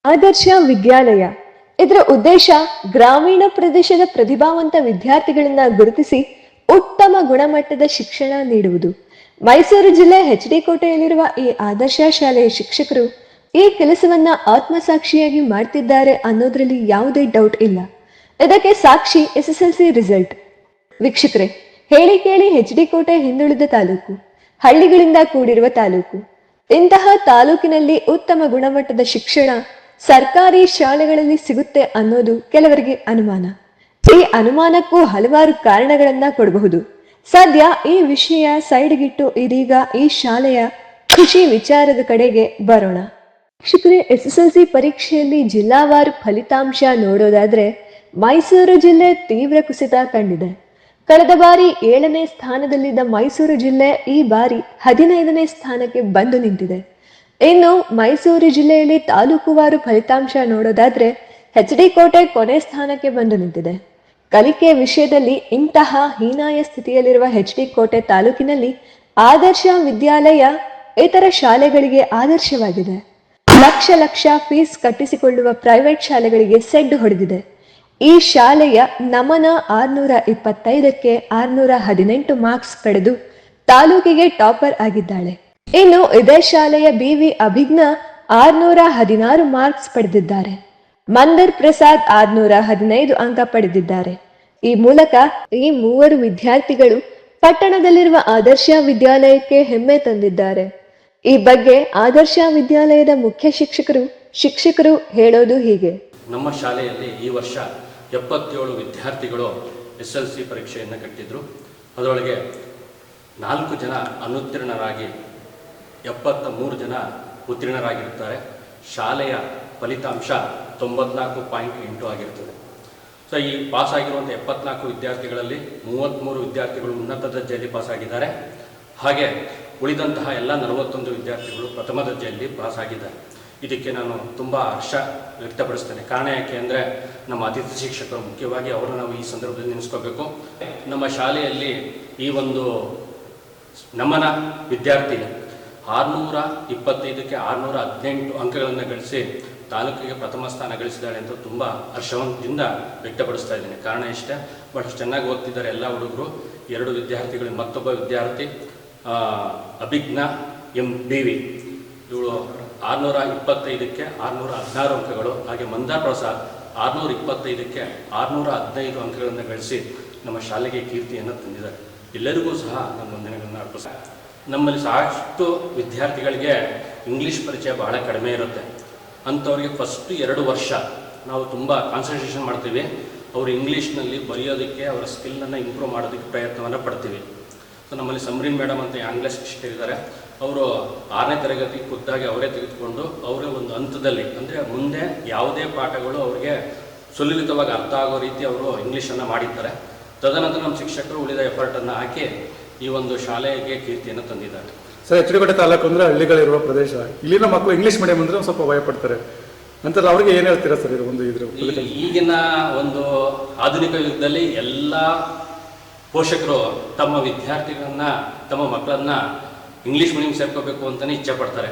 ಆದರ್ಶ ವಿದ್ಯಾಲಯ ಇದರ ಉದ್ದೇಶ ಗ್ರಾಮೀಣ ಪ್ರದೇಶದ ಪ್ರತಿಭಾವಂತ ವಿದ್ಯಾರ್ಥಿಗಳನ್ನ ಗುರುತಿಸಿ ಉತ್ತಮ ಗುಣಮಟ್ಟದ ಶಿಕ್ಷಣ ನೀಡುವುದು. ಮೈಸೂರು ಜಿಲ್ಲೆ ಎಚ್.ಡಿ. ಕೋಟೆಯಲ್ಲಿರುವ ಈ ಆದರ್ಶ ಶಾಲೆಯ ಶಿಕ್ಷಕರು ಈ ಕೆಲಸವನ್ನ ಆತ್ಮಸಾಕ್ಷಿಯಾಗಿ ಮಾಡ್ತಿದ್ದಾರೆ ಅನ್ನೋದ್ರಲ್ಲಿ ಯಾವುದೇ ಡೌಟ್ ಇಲ್ಲ. ಇದಕ್ಕೆ ಸಾಕ್ಷಿ SSLC ರಿಸಲ್ಟ್. ವೀಕ್ಷಕರೇ, ಹೇಳಿ ಕೇಳಿ ಎಚ್.ಡಿ. ಕೋಟೆ ಹಿಂದುಳಿದ ತಾಲೂಕು, ಹಳ್ಳಿಗಳಿಂದ ಕೂಡಿರುವ ತಾಲೂಕು. ಇಂತಹ ತಾಲೂಕಿನಲ್ಲಿ ಉತ್ತಮ ಗುಣಮಟ್ಟದ ಶಿಕ್ಷಣ ಸರ್ಕಾರಿ ಶಾಲೆಗಳಲ್ಲಿ ಸಿಗುತ್ತೆ ಅನ್ನೋದು ಕೆಲವರಿಗೆ ಅನುಮಾನ. ಈ ಅನುಮಾನಕ್ಕೂ ಹಲವಾರು ಕಾರಣಗಳನ್ನ ಕೊಡಬಹುದು. ಸದ್ಯ ಈ ವಿಷಯ ಸೈಡ್ಗಿಟ್ಟು ಇದೀಗ ಈ ಶಾಲೆಯ ಖುಷಿ ವಿಚಾರದ ಕಡೆಗೆ ಬರೋಣ. ಶಿಕ್ಷಕರೇ, SSLC ಪರೀಕ್ಷೆಯಲ್ಲಿ ಜಿಲ್ಲಾವಾರು ಫಲಿತಾಂಶ ನೋಡೋದಾದ್ರೆ ಮೈಸೂರು ಜಿಲ್ಲೆ ತೀವ್ರ ಕುಸಿತ ಕಂಡಿದೆ. ಕಳೆದ ಬಾರಿ 7ನೇ ಸ್ಥಾನದಲ್ಲಿದ್ದ ಮೈಸೂರು ಜಿಲ್ಲೆ ಈ ಬಾರಿ 15ನೇ ಸ್ಥಾನಕ್ಕೆ ಬಂದು ನಿಂತಿದೆ. ಇನ್ನು ಮೈಸೂರು ಜಿಲ್ಲೆಯಲ್ಲಿ ತಾಲೂಕುವಾರು ಫಲಿತಾಂಶ ನೋಡೋದಾದ್ರೆ ಎಚ್.ಡಿ. ಕೋಟೆ ಕೊನೆ ಸ್ಥಾನಕ್ಕೆ ಬಂದು ನಿಂತಿದೆ. ಕಲಿಕೆ ವಿಷಯದಲ್ಲಿ ಇಂತಹ ಹೀನಾಯ ಸ್ಥಿತಿಯಲ್ಲಿರುವ ಎಚ್.ಡಿ. ಕೋಟೆ ತಾಲೂಕಿನಲ್ಲಿ ಆದರ್ಶ ವಿದ್ಯಾಲಯ ಇತರ ಶಾಲೆಗಳಿಗೆ ಆದರ್ಶವಾಗಿದೆ. ಲಕ್ಷ ಲಕ್ಷ ಫೀಸ್ ಕಟ್ಟಿಸಿಕೊಳ್ಳುವ ಪ್ರೈವೇಟ್ ಶಾಲೆಗಳಿಗೆ ಸೆಡ್ಡು ಹೊಡೆದಿದೆ. ಈ ಶಾಲೆಯ ನಮನ 625ಕ್ಕೆ 618 ಮಾರ್ಕ್ಸ್ ಪಡೆದು ತಾಲೂಕಿಗೆ ಟಾಪರ್ ಆಗಿದ್ದಾಳೆ. ಇನ್ನು ಇದೇ ಶಾಲೆಯ BV ಅಭಿಜ್ಞಾ 616 ಮಾರ್ಕ್ಸ್ ಪಡೆದಿದ್ದಾರೆ. ಮಂದರ್ ಪ್ರಸಾದ್ 615 ಅಂಕ ಪಡೆದಿದ್ದಾರೆ. ಈ ಮೂಲಕ ಈ ಮೂವರು ವಿದ್ಯಾರ್ಥಿಗಳು ಪಟ್ಟಣದಲ್ಲಿರುವ ಆದರ್ಶ ವಿದ್ಯಾಲಯಕ್ಕೆ ಹೆಮ್ಮೆ ತಂದಿದ್ದಾರೆ. ಈ ಬಗ್ಗೆ ಆದರ್ಶ ವಿದ್ಯಾಲಯದ ಮುಖ್ಯ ಶಿಕ್ಷಕರು ಹೇಳೋದು ಹೀಗೆ. ನಮ್ಮ ಶಾಲೆಯಲ್ಲಿ ಈ ವರ್ಷ 77 ವಿದ್ಯಾರ್ಥಿಗಳು SSLC ಪರೀಕ್ಷೆಯನ್ನು ಕಟ್ಟಿದ್ರು. ಅದರೊಳಗೆ 4 ಜನ ಅನುತ್ತೀರ್ಣರಾಗಿ 73 ಜನ ಉತ್ತೀರ್ಣರಾಗಿರ್ತಾರೆ. ಶಾಲೆಯ ಫಲಿತಾಂಶ 94.8 ಆಗಿರ್ತದೆ. ಸೊ ಈ ಪಾಸ್ ಆಗಿರುವಂಥ 74 ವಿದ್ಯಾರ್ಥಿಗಳಲ್ಲಿ 33 ವಿದ್ಯಾರ್ಥಿಗಳು ಉನ್ನತ ದರ್ಜೆಯಲ್ಲಿ ಪಾಸ್ ಆಗಿದ್ದಾರೆ. ಹಾಗೆ ಉಳಿದಂತಹ ಎಲ್ಲ 41 ವಿದ್ಯಾರ್ಥಿಗಳು ಪ್ರಥಮ ದರ್ಜೆಯಲ್ಲಿ ಪಾಸ್ ಆಗಿದ್ದಾರೆ. ಇದಕ್ಕೆ ನಾನು ತುಂಬ ಹರ್ಷ ವ್ಯಕ್ತಪಡಿಸ್ತೇನೆ. ಕಾರಣ ಯಾಕೆ ಅಂದರೆ ನಮ್ಮ ಅತಿಥಿ ಶಿಕ್ಷಕರು, ಮುಖ್ಯವಾಗಿ ಅವರನ್ನು ನಾವು ಈ ಸಂದರ್ಭದಲ್ಲಿ ನೆನೆಸ್ಕೋಬೇಕು. ನಮ್ಮ ಶಾಲೆಯಲ್ಲಿ ಈ ಒಂದು ನಮನ ವಿದ್ಯಾರ್ಥಿ 625ಕ್ಕೆ 618 ಅಂಕಗಳನ್ನು ಗಳಿಸಿ ತಾಲೂಕಿಗೆ ಪ್ರಥಮ ಸ್ಥಾನ ಗಳಿಸಿದ್ದಾಳೆ ಅಂತ ತುಂಬ ಹರ್ಷದಿಂದ ವ್ಯಕ್ತಪಡಿಸ್ತಾ ಇದ್ದೀನಿ. ಕಾರಣ ಇಷ್ಟೇ, ಬಟ್ ಚೆನ್ನಾಗಿ ಓದ್ತಿದ್ದಾರೆ ಎಲ್ಲ ಹುಡುಗರು. 2 ವಿದ್ಯಾರ್ಥಿಗಳು, ಮತ್ತೊಬ್ಬ ವಿದ್ಯಾರ್ಥಿ ಅಭಿಜ್ಞಾ MBV, ಇವಳು 625ಕ್ಕೆ 616 ಅಂಕಗಳು. ಹಾಗೆ ಮಂದಾರ್ ಪ್ರಸಾದ್ 625ಕ್ಕೆ 615 ಅಂಕಗಳನ್ನು ಗಳಿಸಿ ನಮ್ಮ ಶಾಲೆಗೆ ಕೀರ್ತಿಯನ್ನು ತಂದಿದ್ದಾರೆ. ಎಲ್ಲರಿಗೂ ಸಹ ನಮ್ಮ ವಂದನೆಗಳನ್ನು ಅರ್ಪಿಸ್ತಾರೆ. ನಮ್ಮಲ್ಲಿ ಸಾಕಷ್ಟು ವಿದ್ಯಾರ್ಥಿಗಳಿಗೆ ಇಂಗ್ಲೀಷ್ ಪರಿಚಯ ಬಹಳ ಕಡಿಮೆ ಇರುತ್ತೆ. ಅಂಥವ್ರಿಗೆ ಫಸ್ಟ್ 2 ವರ್ಷ ನಾವು ತುಂಬ ಕಾನ್ಸಂಟ್ರೇಷನ್ ಮಾಡ್ತೀವಿ. ಅವರು ಇಂಗ್ಲೀಷ್ನಲ್ಲಿ ಬರೆಯೋದಕ್ಕೆ, ಅವರ ಸ್ಕಿಲ್ಲನ್ನು ಇಂಪ್ರೂವ್ ಮಾಡೋದಕ್ಕೆ ಪ್ರಯತ್ನವನ್ನು ಪಡ್ತೀವಿ. ಸೊ ನಮ್ಮಲ್ಲಿ ಸಮರೀನ್ ಮೇಡಮ್ ಅಂತ ಆಂಗ್ಲ ಶಿಕ್ಷಕರಿದ್ದಾರೆ. ಅವರು 6ನೇ ತರಗತಿ ಖುದ್ದಾಗಿ ಅವರೇ ತೆಗೆದುಕೊಂಡು ಅವರೇ ಒಂದು ಹಂತದಲ್ಲಿ, ಅಂದರೆ ಮುಂದೆ ಯಾವುದೇ ಪಾಠಗಳು ಅವರಿಗೆ ಸುಲಲಿತವಾಗಿ ಅರ್ಥ ಆಗೋ ರೀತಿ ಅವರು ಇಂಗ್ಲೀಷನ್ನು ಮಾಡಿದ್ದಾರೆ. ತದನಂತರ ನಮ್ಮ ಶಿಕ್ಷಕರು ಉಳಿದ ಎಫರ್ಟನ್ನು ಹಾಕಿ ಈ ಒಂದು ಶಾಲೆಗೆ ಕೀರ್ತಿಯನ್ನು ತಂದಿದ್ದಾರೆ. Sir, HD. ಕೋಟೆ ತಾಲೂಕು ಅಂದರೆ ಹಳ್ಳಿಗಳಿರುವ ಪ್ರದೇಶ. ಇಲ್ಲಿನ ಮಕ್ಕಳು ಇಂಗ್ಲೀಷ್ ಮೀಡಿಯಂ ಅಂದರೆ ಒಂದು ಸ್ವಲ್ಪ ಭಯಪಡ್ತಾರೆ ಅಂತ ಅವ್ರಿಗೆ ಏನು ಹೇಳ್ತೀರಾ ಸರ್? ಈಗಿನ ಒಂದು ಆಧುನಿಕ ಯುಗದಲ್ಲಿ ಎಲ್ಲ ಪೋಷಕರು ತಮ್ಮ ವಿದ್ಯಾರ್ಥಿಗಳನ್ನ, ತಮ್ಮ ಮಕ್ಕಳನ್ನ ಇಂಗ್ಲೀಷ್ ಮೀಡಿಯಂ ಸೇರ್ಕೋಬೇಕು ಅಂತಲೇ ಇಚ್ಛೆ ಪಡ್ತಾರೆ.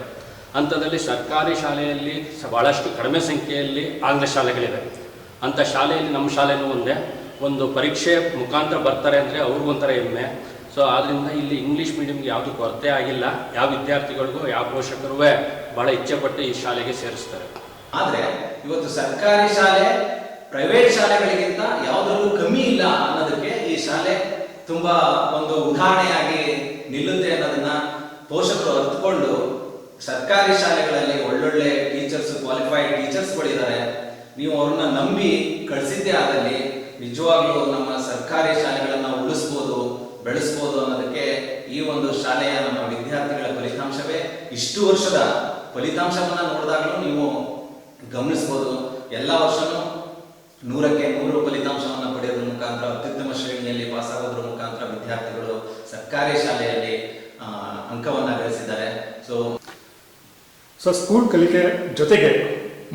ಅಂಥದ್ದಲ್ಲಿ ಸರ್ಕಾರಿ ಶಾಲೆಯಲ್ಲಿ ಭಾಳಷ್ಟು ಕಡಿಮೆ ಸಂಖ್ಯೆಯಲ್ಲಿ ಆಂಗ್ಲ ಶಾಲೆಗಳಿವೆ. ಅಂಥ ಶಾಲೆಯಲ್ಲಿ ನಮ್ಮ ಶಾಲೆನೂ ಒಂದೇ. ಒಂದು ಪರೀಕ್ಷೆ ಮುಖಾಂತರ ಬರ್ತಾರೆ ಅಂದರೆ ಅವ್ರಿಗೊಂಥರ ಹೆಮ್ಮೆ. ಸೊ ಆದ್ದರಿಂದ ಇಲ್ಲಿ ಇಂಗ್ಲೀಷ್ ಮೀಡಿಯಂಗೆ ಯಾವುದು ಕೊರತೆ ಆಗಿಲ್ಲ. ಯಾವ ವಿದ್ಯಾರ್ಥಿಗಳಿಗೂ ಯಾವ ಪೋಷಕರೂ ಭಾಳ ಇಚ್ಛೆಪಟ್ಟು ಈ ಶಾಲೆಗೆ ಸೇರಿಸ್ತಾರೆ. ಆದರೆ ಇವತ್ತು ಸರ್ಕಾರಿ ಶಾಲೆ ಪ್ರೈವೇಟ್ ಶಾಲೆಗಳಿಗಿಂತ ಯಾವುದರಲ್ಲೂ ಕಮ್ಮಿ ಇಲ್ಲ ಅನ್ನೋದಕ್ಕೆ ಈ ಶಾಲೆ ತುಂಬಾ ಒಂದು ಉದಾಹರಣೆಯಾಗಿ ನಿಲ್ಲುತ್ತೆ ಅನ್ನೋದನ್ನ ಪೋಷಕರು ಅರ್ಥಕೊಂಡು ಸರ್ಕಾರಿ ಶಾಲೆಗಳಲ್ಲಿ ಒಳ್ಳೊಳ್ಳೆ ಟೀಚರ್ಸ್, ಕ್ವಾಲಿಫೈಡ್ ಟೀಚರ್ಸ್ಗಳಿದ್ದಾರೆ. ನೀವು ಅವ್ರನ್ನ ನಂಬಿ ಕಳಿಸಿದ್ದೇ ಆದಲ್ಲಿ ನಿಜವಾಗ್ಲೂ ನಮ್ಮ ಸರ್ಕಾರಿ ಶಾಲೆಗಳನ್ನ ಉಳಿಸ್ಬೋದು, ಬೆಳೆಸ್ಬೋದು ಅನ್ನೋದಕ್ಕೆ ಈ ಒಂದು ಶಾಲೆಯ ನಮ್ಮ ವಿದ್ಯಾರ್ಥಿಗಳ ಫಲಿತಾಂಶವೇ. ಇಷ್ಟು ವರ್ಷದ ಫಲಿತಾಂಶವನ್ನ ನೋಡಿದಾಗಲೂ ನೀವು ಗಮನಿಸ್ಬೋದು. ಎಲ್ಲ ವರ್ಷನೂ 100ಕ್ಕೆ 100 ಫಲಿತಾಂಶವನ್ನು ಪಡೆಯೋದ್ರ ಮುಖಾಂತರ, ಅತ್ಯುತ್ತಮ ಶ್ರೇಣಿಯಲ್ಲಿ ಪಾಸ್ ಆಗೋದ್ರ ಮುಖಾಂತರ ವಿದ್ಯಾರ್ಥಿಗಳು ಸರ್ಕಾರಿ ಶಾಲೆಯಲ್ಲಿ ಅಂಕವನ್ನು ಗಳಿಸಿದ್ದಾರೆ. ಸೊ ಸ್ಕೂಲ್ ಕಲಿಕೆ ಜೊತೆಗೆ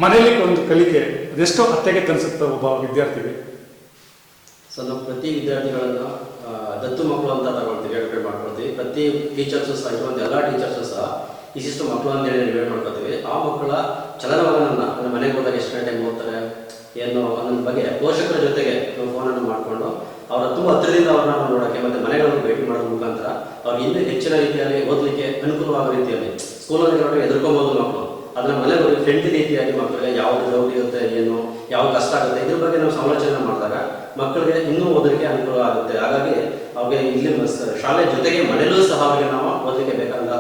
ಮನೆಯಲ್ಲಿ ಒಂದು ಕಲಿಕೆ ಅದೆಷ್ಟೋ ಅತ್ತೆಗೆ ಕಲಿಸುತ್ತೆ ಒಬ್ಬ ವಿದ್ಯಾರ್ಥಿಗೆ. ಸೊ ನಾವು ಪ್ರತಿ ವಿದ್ಯಾರ್ಥಿಗಳನ್ನು ದತ್ತು ಮಕ್ಕಳು ಅಂತ ತಗೊಳ್ತೀವಿ, ಅಡ್ವೈಟ್ ಮಾಡ್ಕೊಳ್ತೀವಿ. ಪ್ರತಿ ಟೀಚರ್ಸು ಸಹ, ಇರುವಂಥ ಎಲ್ಲ ಟೀಚರ್ಸು ಸಹ ಇಷ್ಟಿಷ್ಟು ಮಕ್ಕಳು ಅಂತೇಳಿ ಡಿವೈಡ್ ಮಾಡ್ಕೊತೀವಿ. ಆ ಮಕ್ಕಳ ಚಲನವಲನವನ್ನು ಅಂದರೆ ಮನೆಗೆ ಹೋದಾಗ ಎಷ್ಟು ಗಂಟೆಗೆ ಓದ್ತಾರೆ ಏನು ಅನ್ನೋದ್ರ ಬಗ್ಗೆ ಪೋಷಕರ ಜೊತೆಗೆ ನಾವು ಫೋನನ್ನು ಮಾಡಿಕೊಂಡು ಅವರ ತುಂಬ ಹತ್ತಿರದಿಂದ ಅವ್ರನ್ನ ನೋಡೋಕ್ಕೆ ಮತ್ತು ಮನೆಗಳನ್ನು ಭೇಟಿ ಮಾಡೋದ್ರ ಮುಖಾಂತರ ಅವ್ರಿಗೆ ಇನ್ನೂ ಹೆಚ್ಚಿನ ರೀತಿಯಲ್ಲಿ ಓದಲಿಕ್ಕೆ ಅನುಕೂಲವಾಗೋ ರೀತಿಯಲ್ಲಿ ಸ್ಕೂಲಲ್ಲಿ ನೋಡಿದ್ರೆ ಎದುರ್ಕೊಬೋದು ಮಕ್ಕಳು. ಅದನ್ನ ಮನೆಗೆ ಹೋಗಿ ಫ್ರೆಂಡ್ಲಿ ರೀತಿಯಾಗಿ ಮಕ್ಕಳಿಗೆ ಯಾವುದು ಡೌಟ್ ಇರುತ್ತೆ, ಏನು ಯಾವ್ದು ಕಷ್ಟ ಆಗುತ್ತೆ, ಇದ್ರ ಬಗ್ಗೆ ನಾವು ಸಮಾಲೋಚನೆ ಮಾಡಿದಾಗ ಮಕ್ಕಳಿಗೆ ಇನ್ನೂ ಓದಲಿಕ್ಕೆ ಅನುಕೂಲ ಆಗುತ್ತೆ. ಹಾಗಾಗಿ ಅವ್ರಿಗೆ ಇಲ್ಲಿ ಶಾಲೆ ಜೊತೆಗೆ ಮನೆಯಲ್ಲೂ ಸಹ ಅವರಿಗೆ ನಾವು ಓದಲಿಕ್ಕೆ ಬೇಕಾದ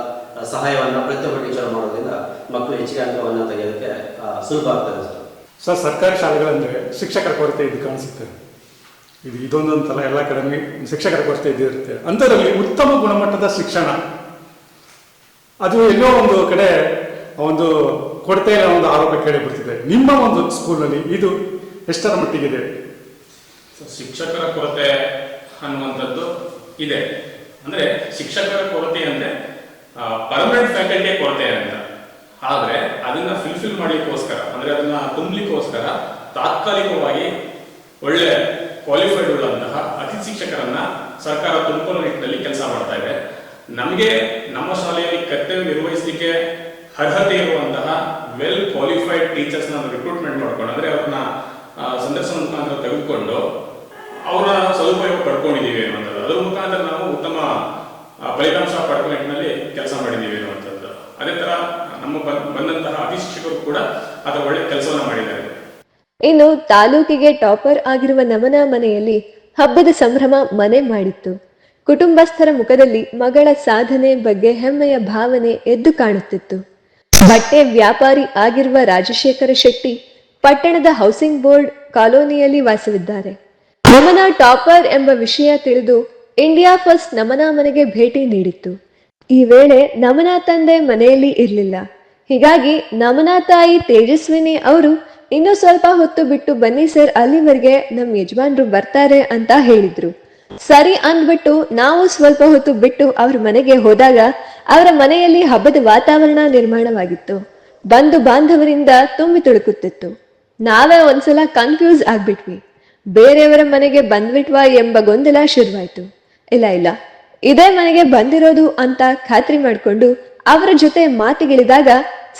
ಸಹಾಯವನ್ನು ಪ್ರತಿಯೊಬ್ಬ ಟೀಚರ್ ಮಾಡೋದ್ರಿಂದ ಮಕ್ಕಳು ಹೆಚ್ಚಿಗೆ ಅಂಕವನ್ನು ತೆಗೆಯೋದಕ್ಕೆ ಸುಲಭ ಆಗ್ತದೆ ಸರ್. ಸರ್ಕಾರಿ ಶಾಲೆಗಳಂದ್ರೆ ಶಿಕ್ಷಕರ ಕೊರತೆ ಇದು ಕಾಣಿಸುತ್ತೆ. ಇದೊಂದಂತಲ್ಲ, ಎಲ್ಲ ಕಡೆ ಶಿಕ್ಷಕರ ಕೊರತೆ ಇದಿರುತ್ತೆ. ಅಂಥದ್ರಲ್ಲಿ ಉತ್ತಮ ಗುಣಮಟ್ಟದ ಶಿಕ್ಷಣ ಅದು ಎಲ್ಲೋ ಒಂದು ಕಡೆ ಒಂದು ಕೊರತೆಯ ಒಂದು ಆರೋಪ ಕೇಳಿ ಬರ್ತಿದೆ. ನಿಮ್ಮ ಒಂದು ಸ್ಕೂಲ್ನಲ್ಲಿ ಇದು ಎಷ್ಟರ ಮಟ್ಟಿಗಿದೆ? ಶಿಕ್ಷಕರ ಕೊರತೆ ಅನ್ನುವಂಥದ್ದು ಇದೆ. ಅಂದ್ರೆ ಶಿಕ್ಷಕರ ಕೊರತೆ ಅಂದ್ರೆ ಪರ್ಮನೆಂಟ್ ಫ್ಯಾಕಲ್ಟಿ ಕೊರತೆ ಅಂತ. ಆದ್ರೆ ಅದನ್ನ ಫಿಲ್ಫಿಲ್ ಮಾಡ್ಲಿಕ್ಕೋಸ್ಕರ ಅಂದ್ರೆ ಅದನ್ನ ತುಂಬಲಿಕ್ಕೋಸ್ಕರ ತಾತ್ಕಾಲಿಕವಾಗಿ ಒಳ್ಳೆ ಕ್ವಾಲಿಫೈಡ್ ಉಳ್ಳಂತಹ ಅತಿಥಿ ಶಿಕ್ಷಕರನ್ನ ಸರ್ಕಾರ ತುಮಕೂರು ನಿಟ್ಟಿನಲ್ಲಿ ಕೆಲಸ ಮಾಡ್ತಾ ಇದೆ. ನಮಗೆ ನಮ್ಮ ಶಾಲೆಯಲ್ಲಿ ಕರ್ತವ್ಯ ನಿರ್ವಹಿಸಲಿಕ್ಕೆ ಅರ್ಹತೆ ಇರುವಂತಹ ವೆಲ್ ಕ್ವಾಲಿಫೈಡ್ ಟೀಚರ್ಸ್ ನ ರಿಕ್ರೂಟ್ಮೆಂಟ್ ಮಾಡ್ಕೊಂಡು ಅಂದ್ರೆ ಅವ್ರನ್ನ ಸಂದರ್ಶನ ಮುಖಾಂತರ ತೆಗೆದುಕೊಂಡು ಅವರ ಸದುಪಯೋಗ ಪಡ್ಕೊಂಡಿದ್ದೀವಿ ಅನ್ನುವಂಥದ್ದು. ಅದ್ರ ಮುಖಾಂತರ ನಾವು ಉತ್ತಮ ಫಲಿತಾಂಶ ಪಡ್ಕೊ ನಿಟ್ಟಿನಲ್ಲಿ ಕೆಲಸ ಮಾಡಿದ್ದೀವಿ ಅನ್ನುವಂಥದ್ದು. ಅದೇ ತರ ನಮ್ಮ ಬಂದಂತಹ ಅತಿಥಿ ಶಿಕ್ಷಕರು ಕೂಡ ಅದರ ಒಳ್ಳೆ ಕೆಲಸವನ್ನ ಮಾಡಿದ್ದಾರೆ. ಇನ್ನು ತಾಲೂಕಿಗೆ ಟಾಪರ್ ಆಗಿರುವ ನಮನ ಮನೆಯಲ್ಲಿ ಹಬ್ಬದ ಸಂಭ್ರಮ ಮನೆ ಮಾಡಿತ್ತು. ಕುಟುಂಬಸ್ಥರ ಮುಖದಲ್ಲಿ ಮಗಳ ಸಾಧನೆ ಬಗ್ಗೆ ಹೆಮ್ಮೆಯ ಭಾವನೆ ಎದ್ದು ಕಾಣುತ್ತಿತ್ತು. ಬಟ್ಟೆ ವ್ಯಾಪಾರಿ ಆಗಿರುವ ರಾಜಶೇಖರ ಶೆಟ್ಟಿ ಪಟ್ಟಣದ ಹೌಸಿಂಗ್ ಬೋರ್ಡ್ ಕಾಲೋನಿಯಲ್ಲಿ ವಾಸವಿದ್ದಾರೆ. ನಮನ ಟಾಪರ್ ಎಂಬ ವಿಷಯ ತಿಳಿದು ಇಂಡಿಯಾ ಫಸ್ಟ್ ನಮನ ಮನೆಗೆ ಭೇಟಿ ನೀಡಿತ್ತು. ಈ ವೇಳೆ ನಮನ ತಂದೆ ಮನೆಯಲ್ಲಿ ಇರಲಿಲ್ಲ. ಹೀಗಾಗಿ ನಮನ ತಾಯಿ ತೇಜಸ್ವಿನಿ ಅವರು ಇನ್ನು ಸ್ವಲ್ಪ ಹೊತ್ತು ಬಿಟ್ಟು ಬನ್ನಿ ಸರ್, ಅಲ್ಲಿವರೆಗೆ ನಮ್ಮ ಯಜಮಾನ್ರು ಬರ್ತಾರೆ ಅಂತ ಹೇಳಿದ್ರು. ಸರಿ ಅಂದ್ಬಿಟ್ಟು ನಾವು ಸ್ವಲ್ಪ ಹೊತ್ತು ಬಿಟ್ಟು ಅವ್ರ ಮನೆಗೆ ಹೋದಾಗ ಅವರ ಮನೆಯಲ್ಲಿ ಹಬ್ಬದ ವಾತಾವರಣ ನಿರ್ಮಾಣವಾಗಿತ್ತು. ಬಂಧು ಬಾಂಧವರಿಂದ ತುಂಬಿ ತುಳುಕುತ್ತಿತ್ತು. ನಾವೇ ಒಂದ್ಸಲ ಕನ್ಫ್ಯೂಸ್ ಆಗ್ಬಿಟ್ವಿ. ಬೇರೆಯವರ ಮನೆಗೆ ಬಂದ್ಬಿಟ್ವಾ ಎಂಬ ಗೊಂದಲ ಶುರುವಾಯ್ತು. ಇಲ್ಲ, ಇದೇ ಮನೆಗೆ ಬಂದಿರೋದು ಅಂತ ಖಾತ್ರಿ ಮಾಡಿಕೊಂಡು ಅವರ ಜೊತೆ ಮಾತಿಗಿಳಿದಾಗ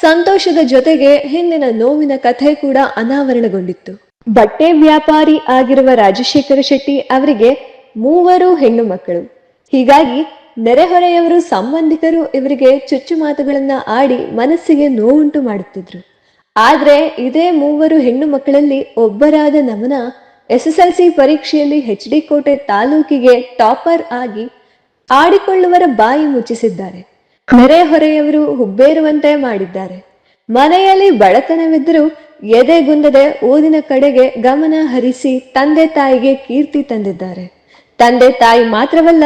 ಸಂತೋಷದ ಜೊತೆಗೆ ಹಿಂದಿನ ನೋವಿನ ಕಥೆ ಕೂಡ ಅನಾವರಣಗೊಂಡಿತ್ತು. ಬಟ್ಟೆ ವ್ಯಾಪಾರಿ ಆಗಿರುವ ರಾಜಶೇಖರ ಶೆಟ್ಟಿ ಅವರಿಗೆ 3 ಹೆಣ್ಣು ಮಕ್ಕಳು. ಹೀಗಾಗಿ ನೆರೆಹೊರೆಯವರು, ಸಂಬಂಧಿಕರು ಇವರಿಗೆ ಚುಚ್ಚು ಮಾತುಗಳನ್ನ ಆಡಿ ಮನಸ್ಸಿಗೆ ನೋವುಂಟು ಮಾಡುತ್ತಿದ್ರು. ಆದ್ರೆ ಇದೇ 3 ಹೆಣ್ಣು ಮಕ್ಕಳಲ್ಲಿ ಒಬ್ಬರಾದ ನಮನ SSLC ಪರೀಕ್ಷೆಯಲ್ಲಿ HD ಕೋಟೆ ತಾಲೂಕಿಗೆ ಟಾಪರ್ ಆಗಿ ಆಡಿಕೊಳ್ಳುವರ ಬಾಯಿ ಮುಚ್ಚಿಸಿದ್ದಾರೆ. ನೆರೆಹೊರೆಯವರು ಹುಬ್ಬೇರುವಂತೆ ಮಾಡಿದ್ದಾರೆ. ಮನೆಯಲ್ಲಿ ಬಡತನವಿದ್ದರೂ ಎದೆಗುಂದದೆ ಓದಿನ ಕಡೆಗೆ ಗಮನ ಹರಿಸಿ ತಂದೆ ತಾಯಿಗೆ ಕೀರ್ತಿ ತಂದಿದ್ದಾರೆ. ತಂದೆ ತಾಯಿ ಮಾತ್ರವಲ್ಲ,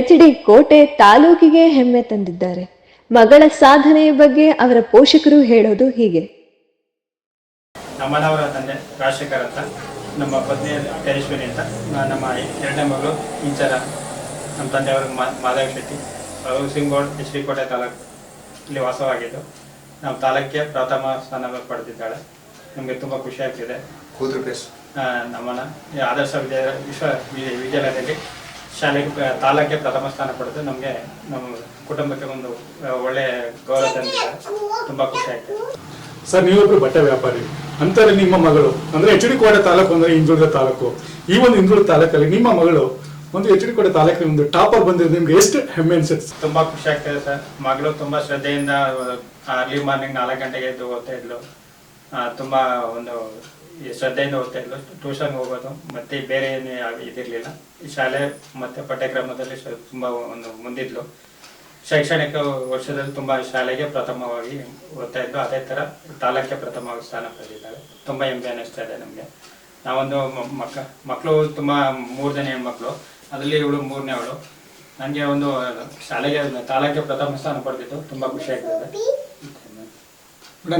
HD ಕೋಟೆ ತಾಲೂಕಿಗೆ ಹೆಮ್ಮೆ ತಂದಿದ್ದಾರೆ. ಮಗಳ ಸಾಧನೆಯ ಬಗ್ಗೆ ಅವರ ಪೋಷಕರು ಹೇಳೋದು ಹೀಗೆ. ನಮ್ಮನವರ ತಂದೆ ರಾಜಶೇಖರ್ ಅಂತ, ನಮ್ಮ ಪತ್ನಿ ತೇಜಸ್ವಿನಿ ಅಂತ, ನಮ್ಮ 2ನೇ ಮಗಳು ಇಂಚರ, ನಮ್ಮ ತಂದೆಯವರು Madhava Shetty, housing board HD Kote taluk ಇಲ್ಲಿ ವಾಸವಾಗಿದ್ದು ನಮ್ಮ ತಾಲೂಕಿಗೆ ಪ್ರಥಮ ಸ್ಥಾನ ಪಡೆದಿದ್ದಾಳೆ. ನಮಗೆ ತುಂಬ ಖುಷಿ ಆಗ್ತಿದೆ. ನಮ್ಮನ್ನ ಆದರ್ಶ ವಿದ್ಯಾಲಯದಲ್ಲಿ ಶಾಲೆಗೆ ತಾಲೂಕಿಗೆ ಪ್ರಥಮ ಸ್ಥಾನ ಪಡೆದು ನಮಗೆ ನಮ್ಮ ಕುಟುಂಬಕ್ಕೆ ಒಂದು ಒಳ್ಳೆಯ ಗೌರವ ತಂದಿದ್ದಾರೆ. ತುಂಬ ಖುಷಿ ಆಗ್ತದೆ. ಸರ್, ನೀವೊಬ್ರು ಬಟ್ಟೆ ವ್ಯಾಪಾರಿ ಅಂತಾರೆ. ನಿಮ್ಮ ಮಗಳು ಅಂದ್ರೆ HD ಕೋಟೆ ತಾಲೂಕು ಅಂದ್ರೆ ಹಿಂದುಳಿದ ತಾಲೂಕು. ಈ ಒಂದು ಹಿಂದುಳಿದ ತಾಲೂಕಲ್ಲಿ ನಿಮ್ಮ ಮಗಳು ಒಂದು HD ಕೋಟೆ ತಾಲೂಕಿನ ಒಂದು ಟಾಪರ್ ಬಂದಿರೋದು ನಿಮ್ಗೆ ಎಷ್ಟು ಹೆಮ್ಮೆ ಅನ್ಸುತ್ತೆ? ತುಂಬಾ ಖುಷಿ ಆಗ್ತದೆ ಸರ್. ಮಗಳು ತುಂಬಾ ಶ್ರದ್ಧೆಯಿಂದ ಅರ್ಲಿ ಮಾರ್ನಿಂಗ್ 4 ಗಂಟೆಗೆ ಎದ್ದು ಓದ್ತಾ ಇದ್ಲು. ತುಂಬಾ ಒಂದು ಶ್ರದ್ಧೆಯಿಂದ ಓದ್ತಾ ಇದ್ಲು. ಟ್ಯೂಷನ್ ಹೋಗೋದು ಮತ್ತೆ ಬೇರೆ ಏನೇ ಇದಿರ್ಲಿಲ್ಲ. ಈ ಶಾಲೆ ಮತ್ತೆ ಪಠ್ಯಕ್ರಮದಲ್ಲಿ ತುಂಬಾ ಒಂದು ಮುಂದಿದ್ಲು. ಶೈಕ್ಷಣಿಕ ವರ್ಷದಲ್ಲಿ ತುಂಬಾ ಶಾಲೆಗೆ ಪ್ರಥಮವಾಗಿ ಓದ್ತಾ ಇದ್ಲು. ಅದೇ ತರ ತಾಲೂಕಿಗೆ ಪ್ರಥಮವಾಗಿ ಸ್ಥಾನ ಪಡೆದಿದ್ದಾಳೆ. ತುಂಬಾ ಹೆಮ್ಮೆ ಅನ್ನಿಸ್ತಾ ಇದೆ ನಮ್ಗೆ. ನಾವೊಂದು ಮಕ್ಕಳು ತುಂಬಾ 3 ಜನ ಹೆಣ್ಮಕ್ಳು, ಅದರಲ್ಲಿ ಇವಳು 3ನೇವಳು. ನನಗೆ ಒಂದು ಶಾಲೆಗೆ ತಾಲೂಕಿಗೆ ಪ್ರಥಮ ಸ್ಥಾನ ಪಡೆದಿದ್ದು ತುಂಬಾ ಖುಷಿ ಆಗ್ತದೆ.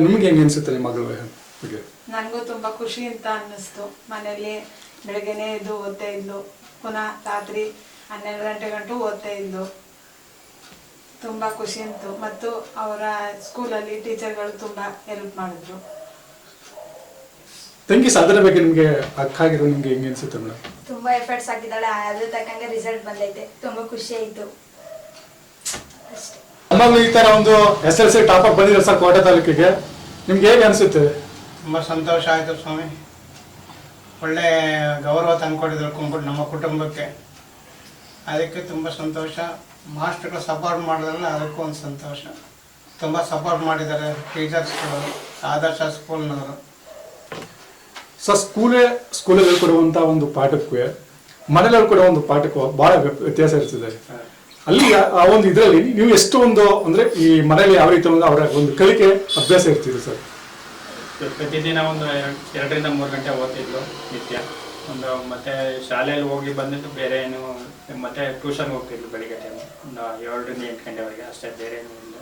ನಿಮ್ಗೆ ಹೆಂಗೆ ಅನ್ಸುತ್ತೆ ಮಗಳು ಬಗ್ಗೆ? ನನಗೂ ತುಂಬಾ ಖುಷಿ ಅಂತ ಅನ್ನಿಸ್ತು. ಮನೆಯಲ್ಲಿ ಬೆಳಗ್ಗೆನೆ ಎದ್ದು ಓದ್ತಾ ಇದ್ಲು, ಪುನಃ ರಾತ್ರಿ 12 ಗಂಟೆ ಗಂಟು ಓದ್ತಾ ಇದ್ಲು. ತುಂಬಾ ಖುಷಿ ಅಂತು. ಮತ್ತು ಅವರ ಸ್ಕೂಲಲ್ಲಿ ಟೀಚರ್ಗಳು ತುಂಬಾ ಹೆಲ್ಪ್ ಮಾಡಿದ್ರು. ತಂಗಿ ಸಾಧನೆ ಬಗ್ಗೆ ನಿಮ್ಗೆ ಅಕ್ಕ ಆಗಿರೋ ನಿಮ್ಗೆ ಹೆಂಗೆ ಅನ್ಸುತ್ತೆ ಮೇಡಮ್? ತುಂಬಾ ಎಫರ್ಟ್ಸ್ ಹಾಕಿದ್ದಾಳೆ, ಅದ್ರ ತಕ್ಕಂಗೆ ರಿಸಲ್ಟ್ ಬಂದೈತೆ. ತುಂಬಾ ಖುಷಿ ಆಯ್ತು ಅಷ್ಟೇ. ನಮ್ಮಲ್ಲಿ ಈ ತರ ಒಂದು SSLC ಟಾಪ್ ಅಪ್ ಬಂದಿರೋ ಸರ್ ಕೋಟೆ ತಾಲೂಕಿಗೆ, ನಿಮ್ಗೆ ಹೇಗೆ ಅನಿಸುತ್ತೆ? ತುಂಬ ಸಂತೋಷ ಆಯಿತು ಸ್ವಾಮಿ. ಒಳ್ಳೆ ಗೌರವ ತಂದುಕೊಟ್ಟಿದ್ರು ನಮ್ಮ ಕುಟುಂಬಕ್ಕೆ, ಅದಕ್ಕೆ ತುಂಬ ಸಂತೋಷ. ಮಾಸ್ಟರ್ಗಳು ಸಪೋರ್ಟ್ ಮಾಡಿದ್ರಲ್ಲ ಅದಕ್ಕೂ ಒಂದು ಸಂತೋಷ. ತುಂಬ ಸಪೋರ್ಟ್ ಮಾಡಿದ್ದಾರೆ ಟೀಚರ್ಸ್ಗಳು, ಆದರ್ಶ ಸ್ಕೂಲ್ನವರು. ಸರ್ ಸ್ಕೂಲಲ್ಲಿ ಹೇಳ್ಕೊಡುವಂಥ ಒಂದು ಪಾಠಕ್ಕೆ ಮನೇಲಿ ಹೇಳ್ಕೊಡೋ ಒಂದು ಪಾಠಕ್ಕೂ ಭಾಳ ವ್ಯತ್ಯಾಸ ಇರ್ತದೆ. ಅಲ್ಲಿ ಆ ಒಂದು ಇದರಲ್ಲಿ ನೀವು ಎಷ್ಟು ಒಂದು ಅಂದರೆ ಈ ಮನೇಲಿ ಯಾವ ರೀತಿ ಒಂದು ಅವರ ಒಂದು ಕಲಿಕೆ ಅಭ್ಯಾಸ ಇರ್ತಿದೆ ಸರ್? ಪ್ರತಿದಿನ ಒಂದು 2 ರಿಂದ 3 ಗಂಟೆ ಓದ್ತಿದ್ರು ನಿತ್ಯ. ಮತ್ತೆ ಶಾಲೆಯಲ್ಲಿ ಹೋಗಿ ಬಂದಿದ್ದು ಬೇರೆ ಏನು, ಮತ್ತೆ ಟ್ಯೂಷನ್ ಹೋಗ್ತಿದ್ಲು ಬೆಳಿಗ್ಗೆ ಟೈಮ್ ಒಂದು 7 ರಿಂದ 8 ಗಂಟೆವರೆಗೆ ಅಷ್ಟೇ, ಬೇರೆ ಏನು ಇಲ್ಲ.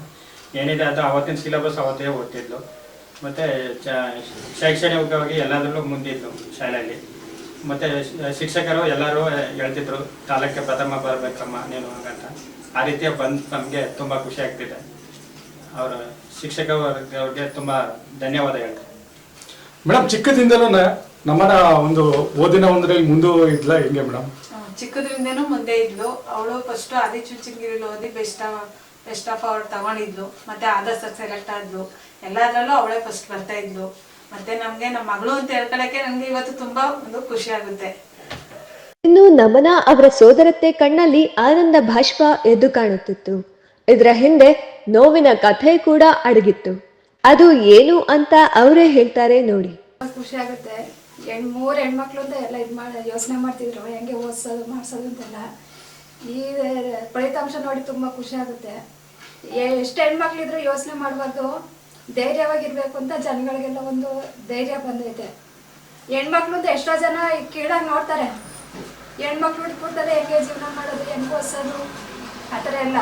ಏನಿದೆ ಅದು ಅವತ್ತಿನ ಸಿಲೆಬಸ್ ಅವತ್ತೇ ಓದ್ತಿದ್ಲು. ಮತ್ತು ಶೈಕ್ಷಣಿಕವಾಗಿ ಎಲ್ಲದರಲ್ಲೂ ಮುಂದಿದ್ಲು ಶಾಲೆಯಲ್ಲಿ. ಮತ್ತು ಶಿಕ್ಷಕರು ಎಲ್ಲರೂ ಹೇಳ್ತಿದ್ರು ತಾಲೂಕಿಗೆ ಪ್ರಥಮ ಬರಬೇಕಮ್ಮ ನೀನು ಹಾಗಂತ. ಆ ರೀತಿಯ ಬಂದು ನಮಗೆ ತುಂಬ ಖುಷಿ ಆಗ್ತಿದೆ. ಅವರ ಶಿಕ್ಷಕರಿಗೆ ತುಂಬ ಧನ್ಯವಾದ ಹೇಳ್ತಾರೆ. ಮೇಡಮ್, ಚಿಕ್ಕದಿಂದಲೂ ನಮ್ಮನ್ನ ಒಂದು ಓದಿನ ಒಂದ್ರಲ್ಲಿ ಮುಂದೆ ಇದ್ಲ ಹೆಂಗೆ ಮೇಡಮ್? ಚಿಕ್ಕದ್ರಿಂದನೂ ಮುಂದೆ ಇದ್ಲು. ಅವಳು ಫಸ್ಟ್ ಆದಿಚುಂಚನಗಿರಿಲಿ ಓದಿ ಬೆಸ್ಟ್ ಆಫ್ ಅವಾರ್ಡ್ ತಗೊಂಡಿದ್ಲು. ಮತ್ತೆ ಆದರ್ಶ ಸೆಲೆಕ್ಟ್ ಆದ್ಲು. ಎಲ್ಲದರಲ್ಲೂ ಅವಳೇ ಫಸ್ಟ್ ಬರ್ತಾ ಇದ್ಲು. ಮತ್ತೆ ನಮ್ಗೆ ನಮ್ಮ ಮಗಳು ಅಂತ ಹೇಳ್ಕೊಳಕ್ಕೆ ನಮ್ಗೆ ಇವತ್ತು ತುಂಬಾ ಒಂದು ಖುಷಿ ಆಗುತ್ತೆ. ಇನ್ನು ನಮನ ಅವರ ಸೋದರತ್ತೆ ಕಣ್ಣಲ್ಲಿ ಆನಂದ ಬಾಷ್ಪ ಎದ್ದು ಕಾಣುತ್ತಿತ್ತು. ಇದರ ಹಿಂದೆ ನೋವಿನ ಕಥೆ ಕೂಡ ಅಡಗಿತ್ತು. ಅದು ಏನು ಅಂತ ಅವರೇ ಹೇಳ್ತಾರೆ ನೋಡಿ. ಖುಷಿ ಆಗುತ್ತೆ. 3 ಹೆಣ್ಮಕ್ಳು ಅಂತ ಎಲ್ಲ ಯೋಚನೆ ಮಾಡ್ತಿದ್ರು, ಹೆಂಗೆ ಓದಿಸೋದು ಮಾಡಿಸೋದು ಅಂತೆಲ್ಲ. ಈ ಫಲಿತಾಂಶ ನೋಡಿ ತುಂಬ ಖುಷಿ ಆಗುತ್ತೆ. ಎಷ್ಟು ಹೆಣ್ಮಕ್ಳಿದ್ರು ಯೋಚನೆ ಮಾಡಬಾರ್ದು, ಧೈರ್ಯವಾಗಿರ್ಬೇಕು ಅಂತ ಜನಗಳಿಗೆಲ್ಲ ಒಂದು ಧೈರ್ಯ ಬಂದೈತೆ. ಹೆಣ್ಮಕ್ಳು ಅಂತ ಎಷ್ಟೋ ಜನ ಕೀಳಾಗಿ ನೋಡ್ತಾರೆ. ಹೆಣ್ಮಕ್ಳು ಹುಡ್ಕೊಡ್ತಾರೆ, ಹೆಂಗೆ ಜೀವನ ಮಾಡೋದು, ಹೆಂಗೆ ಓದಿಸೋದು ಆ ಥರ ಎಲ್ಲ.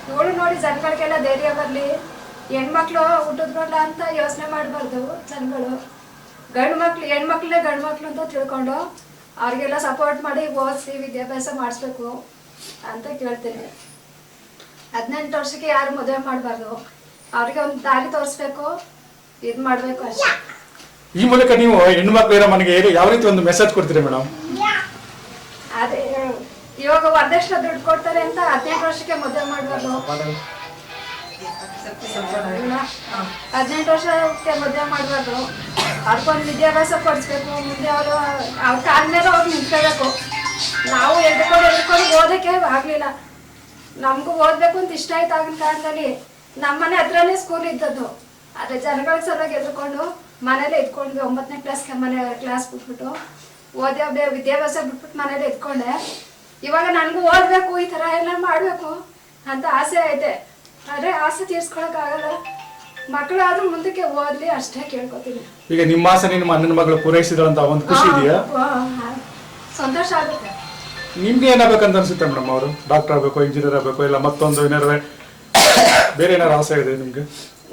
ಇವಳು ನೋಡಿ ಜನಗಳಿಗೆಲ್ಲ ಧೈರ್ಯ ಬರಲಿ, ಹೆಣ್ಮಕ್ಳು ಹುಟ್ಟಿದ್ರಲ್ಲ ಅಂತ ಯೋಚನೆ ಮಾಡಬಾರ್ದು ಜನಗಳು. ಹೆಣ್ಮಕ್ಳೇ ಗಂಡು ಮಕ್ಳು ಅಂತ ತಿಳ್ಕೊಂಡು ಅವ್ರಿಗೆಲ್ಲ ಸಪೋರ್ಟ್ ಮಾಡಿ ಓದಿಸಿ ವಿದ್ಯಾಭ್ಯಾಸ ಮಾಡಿಸ್ಬೇಕು ಅಂತ ಕೇಳ್ತೀನಿ. 18 ವರ್ಷಕ್ಕೆ ಯಾರು ಮದುವೆ ಮಾಡಬಾರ್ದು, ಅವ್ರಿಗೆ ಒಂದು ದಾರಿ ತೋರಿಸ್ಬೇಕು, ಇದು ಮಾಡಬೇಕು ಅಷ್ಟೇ. ಈ ಮೂಲಕ ನೀವು ಹೆಣ್ಮಕ್ಳು ಇರೋ ಮನೆಗೆ ಯಾವ ರೀತಿ ಒಂದು ಮೆಸೇಜ್ ಕೊಡ್ತೀರಿ ಮೇಡಮ್? ಅದೇ ಇವಾಗ ವರದಕ್ಷಿಣೆ ದುಡ್ಡು ಕೊಡ್ತಾರೆ ಅಂತ 18 ವರ್ಷಕ್ಕೆ ಮದುವೆ ಮಾಡಬಾರ್ದು. 18 ವರ್ಷಕ್ಕೆ ಮದುವೆ ಮಾಡಬಾರ್ದು. ಅವ್ರಿಗೊಂದು ವಿದ್ಯಾಭ್ಯಾಸ ಕೊಡಿಸ್ಬೇಕು. ಮುಂದೆ ಅವರು ಅವ್ರ ಕಾಲ ಮೇಲೆ ಅವ್ರು ನಿಂತ್ಕೋಬೇಕು. ನಾವು ಎದ್ಕೊಂಡು ಓದೋಕ್ಕೆ ಆಗಲಿಲ್ಲ. ನಮಗೂ ಓದಬೇಕು ಅಂತ ಇಷ್ಟ ಆಯ್ತು ಆಗಿನ ಕಾಲದಲ್ಲಿ. ನಮ್ಮನೆ ಹತ್ರನೇ ಸ್ಕೂಲ್ ಇದ್ದದ್ದು. ಆದರೆ ಜನಗಳಿಗೆ ಸರಿಯಾಗಿ ಎದ್ಕೊಂಡು ಮನೇಲೆ ಇದ್ಕೊಂಡ್ವಿ. 9ನೇ ಕ್ಲಾಸ್ ಬಿಟ್ಬಿಟ್ಟು ಓದಿ ವಿದ್ಯಾಭ್ಯಾಸ ಬಿಟ್ಬಿಟ್ಟು ಮನೇಲಿ ಎದ್ಕೊಂಡೆ. ಇವಾಗ ನನಗೂ ಓದಬೇಕು, ಈ ಥರ ಎಲ್ಲ ಮಾಡಬೇಕು ಅಂತ ಆಸೆ ಐತೆ. ಆದರೆ ಆಸೆ ತೀರ್ಸ್ಕೊಳಕ್ಕಾಗಲ್ಲ. ಮಕ್ಕಳಾದ್ರೂ ಮುಂದಕ್ಕೆ ಓದ್ಲಿ ಅಷ್ಟೇ ಕೇಳ್ಕೊತೀನಿ. ಈಗ ನಿಮ್ಮ ಆಸೆ ನಿಮ್ಮ ಅಣ್ಣನ ಮಗಳು ಪೂರೈಸಿದಂತ ಒಂದು ಖುಷಿ ಇದೆಯಾ? ಸಂತೋಷ ಆಗುತ್ತೆ. ನಿಮ್ಗೆ ಏನಾಗಬೇಕಂತ ಅನ್ಸುತ್ತೆ ಮೇಡಮ್? ಅವರು ಡಾಕ್ಟರ್ ಆಗಬೇಕು, ಇಂಜಿನಿಯರ್ ಆಗಬೇಕು, ಇಲ್ಲ ಮತ್ತೊಂದು ಏನಾರು ಬೇರೆ ಏನಾರು ಆಸೆ ಇದೆ ನಿಮ್ಗೆ?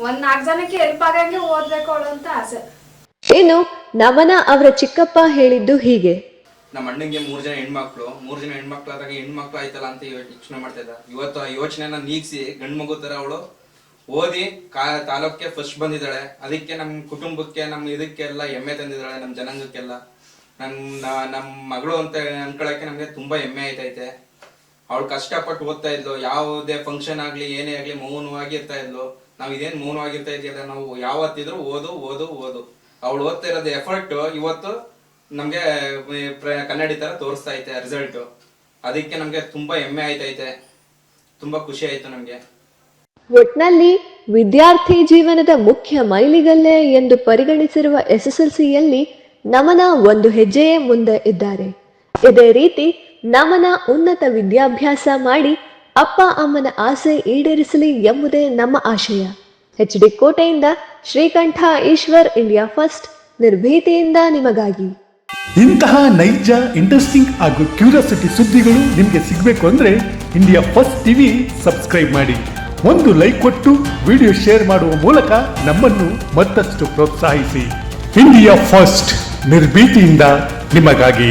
4 ಜನಕ್ಕೆ ಹೆಲ್ಪ್ ಆಗಂಗೆ ಓದ್ಬೇಕು ಅವಳು ಅಂತ ಆಸೆ. ಇನ್ನು ನಮನ ಅವರ ಚಿಕ್ಕಪ್ಪ ಹೇಳಿದ್ದು ಹೀಗೆ. ನಮ್ಮ ಅಣ್ಣಂಗೆ 3 ಜನ ಹೆಣ್ಮಕ್ಳು. 3 ಜನ ಹೆಣ್ಮಕ್ಳಾದಾಗ ಹೆಣ್ಮಕ್ಳು ಆಯ್ತಲ್ಲ ಅಂತ ಯೋಚನೆ ಮಾಡ್ತಾ ಇದ್ದ. ಇವತ್ತು ಆ ಯೋಚನೆನ ನೀಗಿಸಿ ಗಂಡು ಮಗು ತರ ಅವಳು ಓದಿ ತಾಲೂಕಿಗೆ ಫಸ್ಟ್ ಬಂದಿದ್ದಾಳೆ. ಅದಕ್ಕೆ ನಮ್ಮ ಕುಟುಂಬಕ್ಕೆ, ನಮ್ಮ ಇದಕ್ಕೆಲ್ಲ ಹೆಮ್ಮೆ ತಂದಿದ್ದಾಳೆ, ನಮ್ಮ ಜನಾಂಗಕ್ಕೆಲ್ಲ. ನಮ್ಮ ಮಗಳು ಅಂತ ಅನ್ಕೊಳಕ್ಕೆ ನಮ್ಗೆ ತುಂಬಾ ಹೆಮ್ಮೆ ಆಯ್ತೈತೆ. ಅವಳು ಕಷ್ಟಪಟ್ಟು ಓದ್ತಾ ಇದ್ಲು. ಯಾವುದೇ ಫಂಕ್ಷನ್ ಆಗ್ಲಿ ಏನೇ ಆಗ್ಲಿ ಮೌನವಾಗಿ ಇರ್ತಾ ಇದ್ಲು. ನಾವ್ ಇದೇನ್ ಮೌನವಾಗಿರ್ತಾ ಇದೆಯಲ್ಲ, ನಾವು ಯಾವತ್ತಿದ್ರು ಓದು ಓದು ಓದು. ಅವಳು ಓದ್ತಾ ಇರೋದು ಎಫರ್ಟ್ ಇವತ್ತು ನಮ್ಗೆ ಕನ್ನಡಿ ತರ ತೋರಿಸ್ತಾ ಐತೆ ರಿಸಲ್ಟ್. ಅದಕ್ಕೆ ನಮ್ಗೆ ತುಂಬಾ ಹೆಮ್ಮೆ ಆಯ್ತೈತೆ, ತುಂಬಾ ಖುಷಿ ಆಯ್ತು ನಮ್ಗೆ. ಒಟ್ನಲ್ಲಿ ವಿದ್ಯಾರ್ಥಿ ಜೀವನದ ಮುಖ್ಯ ಮೈಲಿಗಲ್ಲೆ ಎಂದು ಪರಿಗಣಿಸಿರುವ SSLCಯಲ್ಲಿ ನಮನ ಒಂದು ಹೆಜ್ಜೆಯೇ ಮುಂದೆ ಇದ್ದಾರೆ. ಇದೇ ರೀತಿ ನಮನ ಉನ್ನತ ವಿದ್ಯಾಭ್ಯಾಸ ಮಾಡಿ ಅಪ್ಪ ಅಮ್ಮನ ಆಸೆ ಈಡೇರಿಸಲಿ ಎಂಬುದೇ ನಮ್ಮ ಆಶಯ. HD ಕೋಟೆಯಿಂದ ಶ್ರೀಕಂಠ ಈಶ್ವರ್, ಇಂಡಿಯಾ ಫಸ್ಟ್, ನಿರ್ಭೀತಿಯಿಂದ ನಿಮಗಾಗಿ. ಇಂತಹ ನೈಜ, ಇಂಟ್ರೆಸ್ಟಿಂಗ್ ಹಾಗೂ ಕ್ಯೂರಿಯಾಸಿಟಿ ಸುದ್ದಿಗಳು ನಿಮಗೆ ಸಿಗಬೇಕು ಅಂದರೆ ಇಂಡಿಯಾ ಫಸ್ಟ್ ಟಿವಿ ಸಬ್ಸ್ಕ್ರೈಬ್ ಮಾಡಿ. ಒಂದು ಲೈಕ್ ಕೊಟ್ಟು ವಿಡಿಯೋ ಶೇರ್ ಮಾಡುವ ಮೂಲಕ ನಮ್ಮನ್ನು ಮತ್ತಷ್ಟು ಪ್ರೋತ್ಸಾಹಿಸಿ. ಇಂಡಿಯಾ ಫಸ್ಟ್, ನಿರ್ಭೀತಿಯಿಂದ ನಿಮಗಾಗಿ.